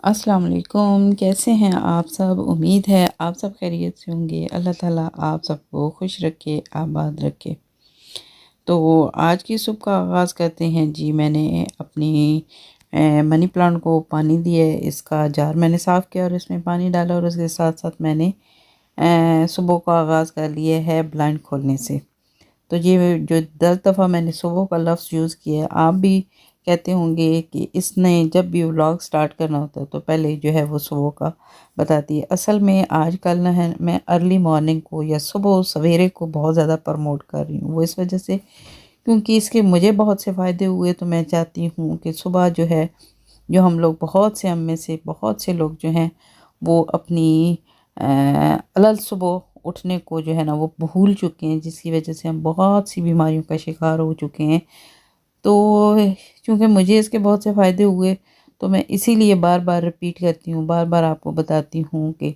السلام علیکم، کیسے ہیں آپ سب؟ امید ہے آپ سب خیریت سے ہوں گے۔ اللہ تعالیٰ آپ سب کو خوش رکھے، آباد رکھے۔ تو آج کی صبح کا آغاز کرتے ہیں جی۔ میں نے اپنی منی پلانٹ کو پانی دیا ہے، اس کا جار میں نے صاف کیا اور اس میں پانی ڈالا، اور اس کے ساتھ ساتھ میں نے صبح کا آغاز کر لیا ہے بلائنڈ کھولنے سے۔ تو یہ جو 10 دفعہ میں نے صبح کا لفظ یوز کیا ہے، آپ بھی کہتے ہوں گے کہ اس نے جب بھی ولاگ سٹارٹ کرنا ہوتا ہے تو پہلے جو ہے وہ صبح کا بتاتی ہے۔ اصل میں آج کل نہ ہے، میں ارلی مارننگ کو یا صبح سویرے کو بہت زیادہ پروموٹ کر رہی ہوں، وہ اس وجہ سے کیونکہ اس کے مجھے بہت سے فائدے ہوئے، تو میں چاہتی ہوں کہ صبح جو ہے، جو ہم لوگ بہت سے ہم میں سے بہت سے لوگ جو ہیں وہ اپنی علل صبح اٹھنے کو جو ہے نا وہ بھول چکے ہیں، جس کی وجہ سے ہم بہت سی بیماریوں کا شکار ہو چکے ہیں۔ تو چونکہ مجھے اس کے بہت سے فائدے ہوئے، تو میں اسی لیے بار بار رپیٹ کرتی ہوں، بار بار آپ کو بتاتی ہوں کہ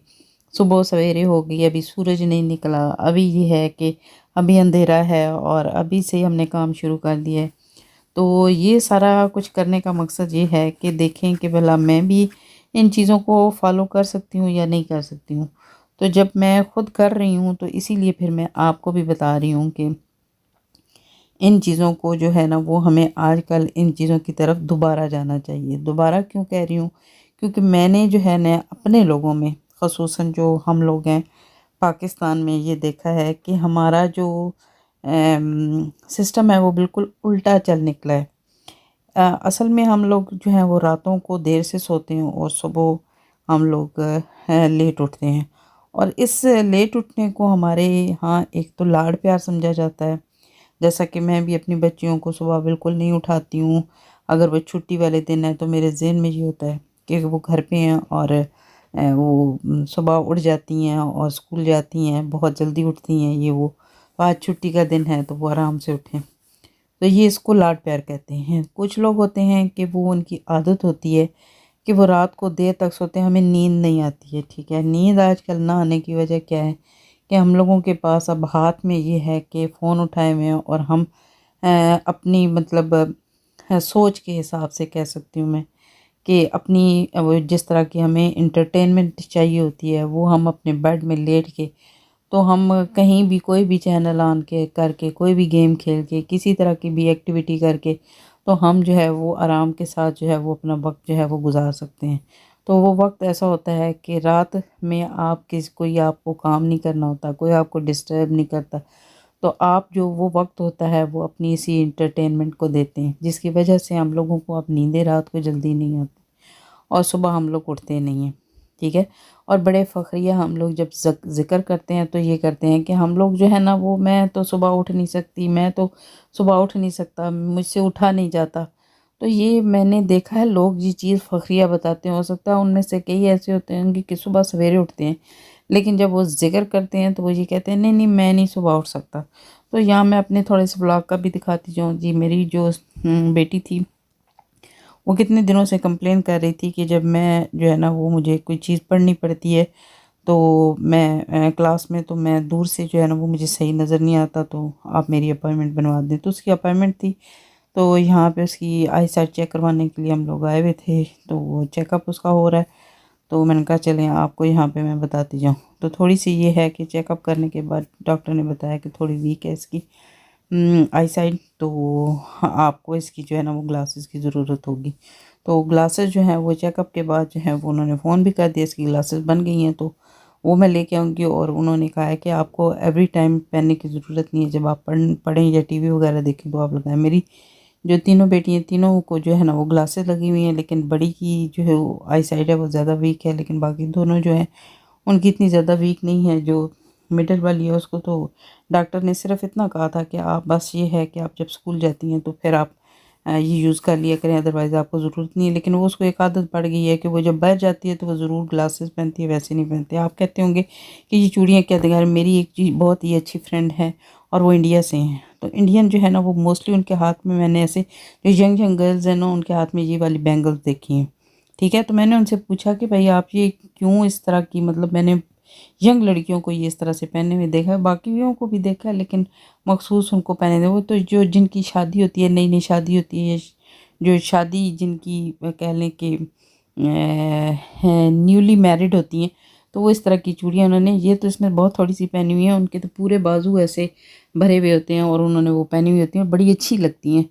صبح سویرے ہو گئی، ابھی سورج نہیں نکلا، ابھی یہ ہے کہ ابھی اندھیرا ہے اور ابھی سے ہم نے کام شروع کر دیا ہے۔ تو یہ سارا کچھ کرنے کا مقصد یہ ہے کہ دیکھیں کہ بھلا میں بھی ان چیزوں کو فالو کر سکتی ہوں یا نہیں کر سکتی ہوں۔ تو جب میں خود کر رہی ہوں تو اسی لیے پھر میں آپ کو بھی بتا رہی ہوں کہ ان چیزوں کو جو ہے نا وہ ہمیں آج کل ان چیزوں کی طرف دوبارہ جانا چاہیے۔ دوبارہ کیوں کہہ رہی ہوں؟ کیونکہ میں نے جو ہے نا اپنے لوگوں میں، خصوصاً جو ہم لوگ ہیں پاکستان میں، یہ دیکھا ہے کہ ہمارا جو سسٹم ہے وہ بالکل الٹا چل نکلا ہے۔ اصل میں ہم لوگ جو ہیں وہ راتوں کو دیر سے سوتے ہیں اور صبح ہم لوگ لیٹ اٹھتے ہیں، اور اس لیٹ اٹھنے کو ہمارے ہاں ایک تو لاڑ پیار سمجھا جاتا ہے۔ جیسا کہ میں بھی اپنی بچیوں کو صبح بالکل نہیں اٹھاتی ہوں۔ اگر وہ چھٹی والے دن ہے تو میرے ذہن میں یہ ہوتا ہے کہ وہ گھر پہ ہیں اور وہ صبح اٹھ جاتی ہیں اور اسکول جاتی ہیں، بہت جلدی اٹھتی ہیں، یہ وہ آج چھٹی کا دن ہے تو وہ آرام سے اٹھیں۔ تو یہ اس کو لاڈ پیار کہتے ہیں۔ کچھ لوگ ہوتے ہیں کہ وہ ان کی عادت ہوتی ہے کہ وہ رات کو دیر تک سوتے ہیں، ہمیں نیند نہیں آتی ہے، ٹھیک ہے۔ نیند آج کل نہ آنے کی وجہ کیا ہے کہ ہم لوگوں کے پاس اب ہاتھ میں یہ ہے کہ فون اٹھائے ہوئے ہیں، اور ہم اپنی مطلب سوچ کے حساب سے کہہ سکتی ہوں میں کہ اپنی وہ جس طرح کی ہمیں انٹرٹینمنٹ چاہیے ہوتی ہے، وہ ہم اپنے بیڈ میں لیٹ کے، تو ہم کہیں بھی کوئی بھی چینل آن کے کر کے، کوئی بھی گیم کھیل کے، کسی طرح کی بھی ایکٹیویٹی کر کے، تو ہم جو ہے وہ آرام کے ساتھ جو ہے وہ اپنا وقت جو ہے وہ گزار سکتے ہیں۔ تو وہ وقت ایسا ہوتا ہے کہ رات میں کوئی آپ کو کام نہیں کرنا ہوتا، کوئی آپ کو ڈسٹرب نہیں کرتا، تو آپ جو وہ وقت ہوتا ہے وہ اپنی اسی انٹرٹینمنٹ کو دیتے ہیں، جس کی وجہ سے ہم لوگوں کو اب نیندیں رات کو جلدی نہیں آتی اور صبح ہم لوگ اٹھتے نہیں ہیں، ٹھیک ہے۔ اور بڑے فخریہ ہم لوگ جب ذکر کرتے ہیں تو یہ کرتے ہیں کہ ہم لوگ جو ہے نا وہ، میں تو صبح اٹھ نہیں سکتی، میں تو صبح اٹھ نہیں سکتا، مجھ سے اٹھا نہیں جاتا۔ تو یہ میں نے دیکھا ہے، لوگ یہ چیز فخریہ بتاتے ہیں، ہو سکتا ہے ان میں سے کئی ایسے ہوتے ہیں کہ صبح سویرے اٹھتے ہیں، لیکن جب وہ ذکر کرتے ہیں تو وہ یہ کہتے ہیں نہیں نہیں میں نہیں صبح اٹھ سکتا۔ تو یہاں میں اپنے تھوڑے سے بلاگ کا بھی دکھاتی جاؤں جی۔ میری جو بیٹی تھی، وہ کتنے دنوں سے کمپلین کر رہی تھی کہ جب میں جو ہے نا وہ مجھے کوئی چیز پڑھنی پڑتی ہے تو میں کلاس میں، تو میں دور سے جو ہے نا وہ مجھے صحیح نظر نہیں آتا، تو آپ میری اپائنمنٹ بنوا دیں۔ تو اس کی اپائنمنٹ تھی، تو یہاں پہ اس کی آئی سائٹ چیک کروانے کے لیے ہم لوگ آئے ہوئے تھے، تو وہ چیک اپ اس کا ہو رہا ہے۔ تو میں نے کہا چلیں آپ کو یہاں پہ میں بتاتی جاؤں۔ تو تھوڑی سی یہ ہے کہ چیک اپ کرنے کے بعد ڈاکٹر نے بتایا کہ تھوڑی ویک ہے اس کی آئی سائٹ، تو آپ کو اس کی جو ہے نا وہ گلاسز کی ضرورت ہوگی۔ تو گلاسز جو ہیں وہ چیک اپ کے بعد جو ہے وہ انہوں نے فون بھی کر دیا، اس کی گلاسز بن گئی ہیں، تو وہ میں لے کے آؤں گی۔ اور انہوں نے کہا ہے کہ آپ کو ایوری ٹائم پہننے کی ضرورت نہیں ہے، جب آپ پڑھیں یا ٹی وی وغیرہ دیکھیں تو آپ لگائیں۔ میری جو تینوں بیٹی ہیں، تینوں کو جو ہے نا وہ گلاسز لگی ہوئی ہیں، لیکن بڑی کی جو ہے وہ آئی سائٹ ہے وہ زیادہ ویک ہے، لیکن باقی دونوں جو ہیں ان کی اتنی زیادہ ویک نہیں ہے۔ جو مڈل والی ہے اس کو تو ڈاکٹر نے صرف اتنا کہا تھا کہ آپ بس یہ ہے کہ آپ جب اسکول جاتی ہیں تو پھر آپ یہ یوز کر لیا کریں، ادروائز آپ کو ضرورت نہیں ہے۔ لیکن وہ اس کو ایک عادت پڑ گئی ہے کہ وہ جب باہر جاتی ہے تو وہ ضرور گلاسز پہنتی ہے، ویسے نہیں پہنتے۔ آپ کہتے ہوں گے کہ یہ چوڑیاں کیا دکھا رہی ہیں؟ میری ایک بہت ہی اچھی فرینڈ ہے اور وہ انڈیا سے ہیں، تو انڈین جو ہے نا وہ موسٹلی ان کے ہاتھ میں نے ایسے جو ینگ گرلز ہیں نا ان کے ہاتھ میں یہ والی بینگلز دیکھی ہیں، ٹھیک ہے۔ تو میں نے ان سے پوچھا کہ بھائی آپ یہ کیوں اس طرح کی، مطلب میں نے ینگ لڑکیوں کو یہ اس طرح سے پہنے ہوئے دیکھا ہے، باقیوں کو بھی دیکھا ہے لیکن مخصوص ان کو پہنے ہوئے، وہ تو جو جن کی شادی ہوتی ہے، نئی نئی شادی ہوتی ہے، جو شادی جن کی کہہ لیں کہ نیولی میرڈ ہوتی ہیں تو وہ اس طرح کی چوڑیاں انہوں نے، یہ تو اس میں بہت تھوڑی سی پہنی ہوئی ہیں، ان کے تو پورے بازو ایسے بھرے ہوئے ہوتے ہیں اور انہوں نے وہ پہنی ہوئی ہوتی ہیں، بڑی اچھی لگتی ہیں۔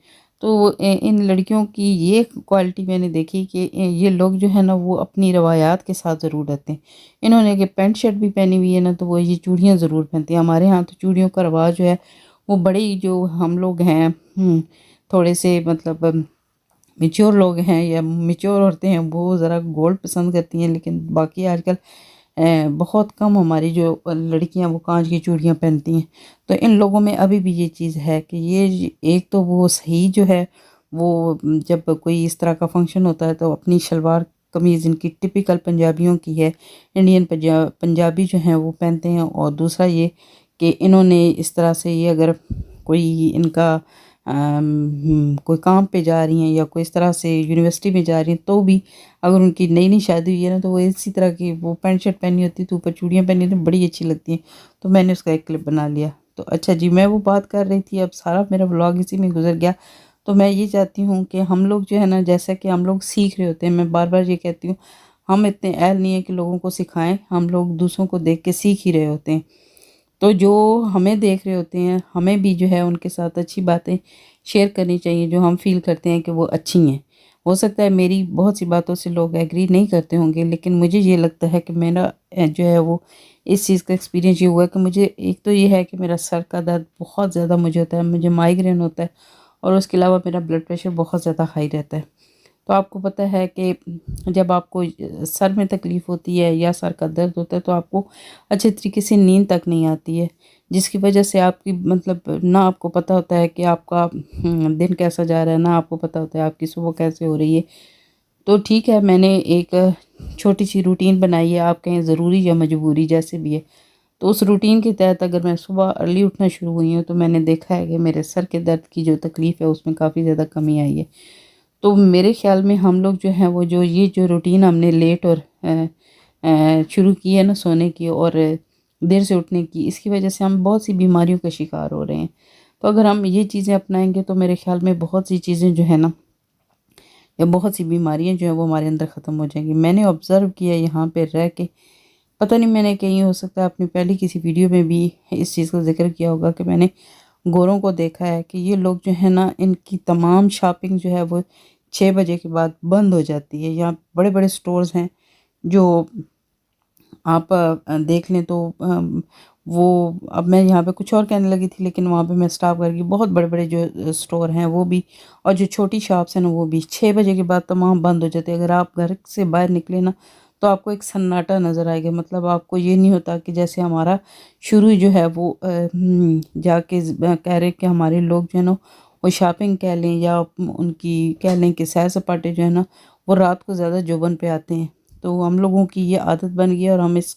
تو ان لڑکیوں کی یہ کوالٹی میں نے دیکھی کہ یہ لوگ جو ہے نا وہ اپنی روایات کے ساتھ ضرور رہتے ہیں۔ انہوں نے کہ پینٹ شرٹ بھی پہنی ہوئی ہے نا تو وہ یہ چوڑیاں ضرور پہنتی ہیں۔ ہمارے ہاں تو چوڑیوں کا رواج جو ہے وہ بڑے جو ہم لوگ ہیں تھوڑے سے مطلب میچور لوگ ہیں یا میچور عورتیں ہیں وہ ذرا گولڈ پسند کرتی ہیں، لیکن باقی آج کل بہت کم ہماری جو لڑکیاں وہ کانچ کی چوڑیاں پہنتی ہیں۔ تو ان لوگوں میں ابھی بھی یہ چیز ہے کہ یہ ایک تو وہ صحیح جو ہے وہ جب کوئی اس طرح کا فنکشن ہوتا ہے تو اپنی شلوار قمیض ان کی ٹپیکل پنجابیوں کی ہے، انڈین پنجابی جو ہیں وہ پہنتے ہیں۔ اور دوسرا یہ کہ انہوں نے اس طرح سے یہ اگر کوئی ان کا کوئی کام پہ جا رہی ہیں یا کوئی اس طرح سے یونیورسٹی میں جا رہی ہیں تو بھی اگر ان کی نئی نئی شادی ہوئی ہے نا تو وہ اسی طرح کی وہ پینٹ شرٹ پہنی ہوتی ہے تو اوپر چوڑیاں پہنی ہوتی ہیں، بڑی اچھی لگتی ہیں۔ تو میں نے اس کا ایک کلپ بنا لیا۔ تو اچھا جی، میں وہ بات کر رہی تھی، اب سارا میرا ولاگ اسی میں گزر گیا۔ تو میں یہ چاہتی ہوں کہ ہم لوگ جو ہے نا جیسا کہ ہم لوگ سیکھ رہے ہوتے ہیں، میں بار بار یہ کہتی ہوں ہم اتنے اہل نہیں ہیں کہ لوگوں کو سکھائیں، ہم لوگ دوسروں کو دیکھ کے سیکھ ہی رہے ہوتے ہیں۔ تو جو ہمیں دیکھ رہے ہوتے ہیں ہمیں بھی جو ہے ان کے ساتھ اچھی باتیں شیئر کرنی چاہیے جو ہم فیل کرتے ہیں کہ وہ اچھی ہیں۔ ہو سکتا ہے میری بہت سی باتوں سے لوگ ایگری نہیں کرتے ہوں گے، لیکن مجھے یہ لگتا ہے کہ میرا جو ہے وہ اس چیز کا ایکسپیرینس یہ ہوا ہے کہ مجھے ایک تو یہ ہے کہ میرا سر کا درد بہت زیادہ مجھے ہوتا ہے، مجھے مائیگرین ہوتا ہے، اور اس کے علاوہ میرا بلڈ پریشر بہت زیادہ ہائی رہتا ہے۔ تو آپ کو پتہ ہے کہ جب آپ کو سر میں تکلیف ہوتی ہے یا سر کا درد ہوتا ہے تو آپ کو اچھے طریقے سے نیند تک نہیں آتی ہے، جس کی وجہ سے آپ کی مطلب نہ آپ کو پتہ ہوتا ہے کہ آپ کا دن کیسا جا رہا ہے، نہ آپ کو پتہ ہوتا ہے آپ کی صبح کیسے ہو رہی ہے۔ تو ٹھیک ہے، میں نے ایک چھوٹی سی روٹین بنائی ہے، آپ کہیں ضروری یا مجبوری جیسے بھی ہے۔ تو اس روٹین کے تحت اگر میں صبح ارلی اٹھنا شروع ہوئی ہوں تو میں نے دیکھا ہے کہ میرے سر کے درد کی جو تکلیف ہے اس میں کافی زیادہ کمی آئی ہے۔ تو میرے خیال میں ہم لوگ جو ہیں وہ یہ جو روٹین ہم نے لیٹ اور شروع کی ہے نا سونے کی اور دیر سے اٹھنے کی، اس کی وجہ سے ہم بہت سی بیماریوں کا شکار ہو رہے ہیں۔ تو اگر ہم یہ چیزیں اپنائیں گے تو میرے خیال میں بہت سی چیزیں جو ہے نا یا بہت سی بیماریاں جو ہیں وہ ہمارے اندر ختم ہو جائیں گی۔ میں نے آبزرو کیا یہاں پہ رہ کے، پتہ نہیں میں نے کہیں ہو سکتا ہے اپنی پہلی کسی ویڈیو میں بھی اس چیز کا ذکر کیا ہوگا کہ میں نے گوروں کو دیکھا ہے کہ یہ لوگ جو ہے نا ان کی تمام شاپنگ جو ہے وہ 6 بجے کے بعد بند ہو جاتی ہے۔ یہاں بڑے بڑے سٹورز ہیں جو آپ دیکھ لیں تو وہ اب میں یہاں پہ کچھ اور کہنے لگی تھی لیکن وہاں پہ میں سٹاپ کر گئی، بہت بڑے بڑے جو سٹور ہیں وہ بھی اور جو چھوٹی شاپس ہیں نا وہ بھی 6 بجے کے بعد تمام بند ہو جاتے ہیں۔ اگر آپ گھر سے باہر نکلے نا تو آپ کو ایک سناٹا نظر آئے گا، مطلب آپ کو یہ نہیں ہوتا کہ جیسے ہمارا شروع جو ہے وہ جا کے کہہ رہے کہ ہمارے لوگ جو ہے نا وہ شاپنگ کہہ لیں یا ان کی کہہ لیں کہ سیر سپاٹے جو ہے نا وہ رات کو زیادہ جوبن پہ آتے ہیں۔ تو ہم لوگوں کی یہ عادت بن گئی ہے اور ہم اس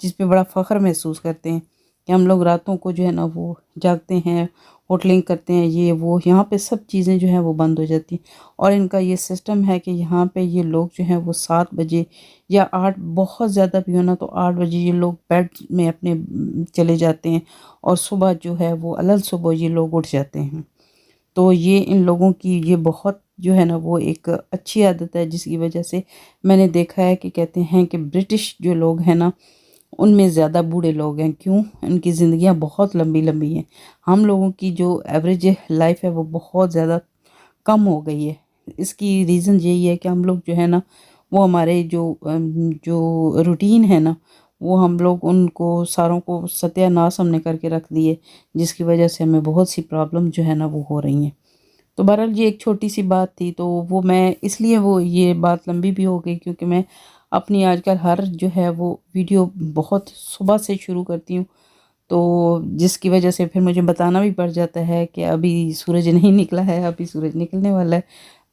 چیز پہ بڑا فخر محسوس کرتے ہیں کہ ہم لوگ راتوں کو جو ہے نا وہ جاگتے ہیں، ہوٹلنگ کرتے ہیں، یہ وہ یہاں پہ سب چیزیں جو ہیں وہ بند ہو جاتی ہیں۔ اور ان کا یہ سسٹم ہے کہ یہاں پہ یہ لوگ جو ہیں وہ 7 بجے یا 8، بہت زیادہ بھی ہونا تو 8 بجے یہ لوگ بیڈ میں اپنے چلے جاتے ہیں اور صبح جو ہے وہ علل صبح یہ لوگ اٹھ جاتے ہیں۔ تو یہ ان لوگوں کی یہ بہت جو ہے نا وہ ایک اچھی عادت ہے، جس کی وجہ سے میں نے دیکھا ہے کہ کہتے ہیں کہ برٹش جو لوگ ہیں نا ان میں زیادہ بوڑھے لوگ ہیں، کیوں؟ ان کی زندگیاں بہت لمبی لمبی ہیں۔ ہم لوگوں کی جو ایوریج لائف ہے وہ بہت زیادہ کم ہو گئی ہے۔ اس کی ریزن یہی ہے کہ ہم لوگ جو ہے نا وہ ہمارے جو روٹین ہے نا وہ ہم لوگ ان کو ساروں کو ستیہ ناش ہم نے کر کے رکھ دیے، جس کی وجہ سے ہمیں بہت سی پرابلم جو ہے نا وہ ہو رہی ہیں۔ تو بہرحال یہ ایک چھوٹی سی بات تھی، تو وہ میں اس لیے وہ یہ بات لمبی بھی ہو گئی کیونکہ میں اپنی آج کل ہر جو ہے وہ ویڈیو بہت صبح سے شروع کرتی ہوں، تو جس کی وجہ سے پھر مجھے بتانا بھی پڑ جاتا ہے کہ ابھی سورج نہیں نکلا ہے، ابھی سورج نکلنے والا ہے۔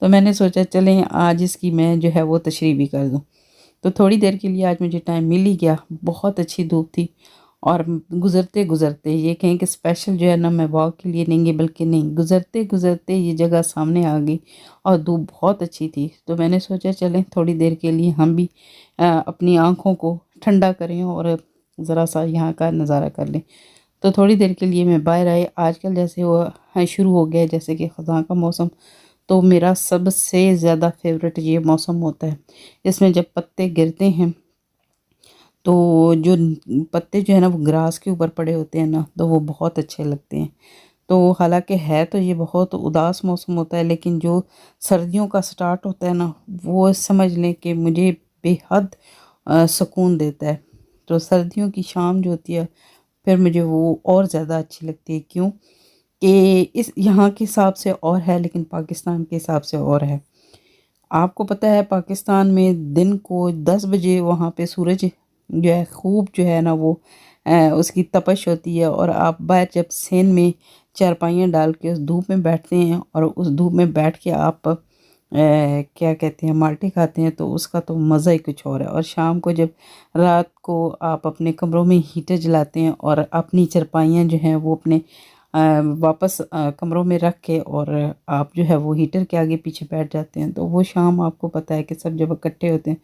تو میں نے سوچا چلیں آج اس کی میں جو ہے وہ تشریح بھی کر دوں۔ تو تھوڑی دیر کے لیے آج مجھے ٹائم مل ہی گیا، بہت اچھی دھوپ تھی اور گزرتے گزرتے یہ کہیں کہ اسپیشل جو ہے نا میں واک کے لیے نہیں گئی، بلکہ نہیں گزرتے گزرتے یہ جگہ سامنے آ گئی اور دھوپ بہت اچھی تھی۔ تو میں نے سوچا چلیں تھوڑی دیر کے لیے ہم بھی اپنی آنکھوں کو ٹھنڈا کریں اور ذرا سا یہاں کا نظارہ کر لیں۔ تو تھوڑی دیر کے لیے میں باہر آئی، آج کل جیسے وہ شروع ہو گیا ہے جیسے کہ خزاں کا موسم، تو میرا سب سے زیادہ فیوریٹ یہ موسم ہوتا ہے۔ اس میں جب پتے گرتے ہیں تو جو پتے جو ہے نا وہ گراس کے اوپر پڑے ہوتے ہیں نا، تو وہ بہت اچھے لگتے ہیں۔ تو حالانکہ ہے تو یہ بہت اداس موسم ہوتا ہے، لیکن جو سردیوں کا سٹارٹ ہوتا ہے نا، وہ سمجھ لیں کہ مجھے بے حد سکون دیتا ہے۔ تو سردیوں کی شام جو ہوتی ہے پھر مجھے وہ اور زیادہ اچھی لگتی ہے۔ کیوں کہ اس یہاں کے حساب سے اور ہے، لیکن پاکستان کے حساب سے اور ہے۔ آپ کو پتہ ہے پاکستان میں دن کو 10 بجے وہاں پہ سورج جو ہے خوب جو ہے نا وہ اس کی تپش ہوتی ہے، اور آپ باہر جب سین میں چارپائیاں ڈال کے اس دھوپ میں بیٹھتے ہیں اور اس دھوپ میں بیٹھ کے آپ کیا کہتے ہیں مالٹی کھاتے ہیں، تو اس کا تو مزہ ہی کچھ اور ہے۔ اور شام کو جب رات کو آپ اپنے کمروں میں ہیٹر جلاتے ہیں اور اپنی چارپائیاں جو ہیں وہ اپنے واپس کمروں میں رکھ کے اور آپ جو ہے وہ ہیٹر کے آگے پیچھے بیٹھ جاتے ہیں، تو وہ شام آپ کو پتہ ہے کہ سب جب اکٹھے ہوتے ہیں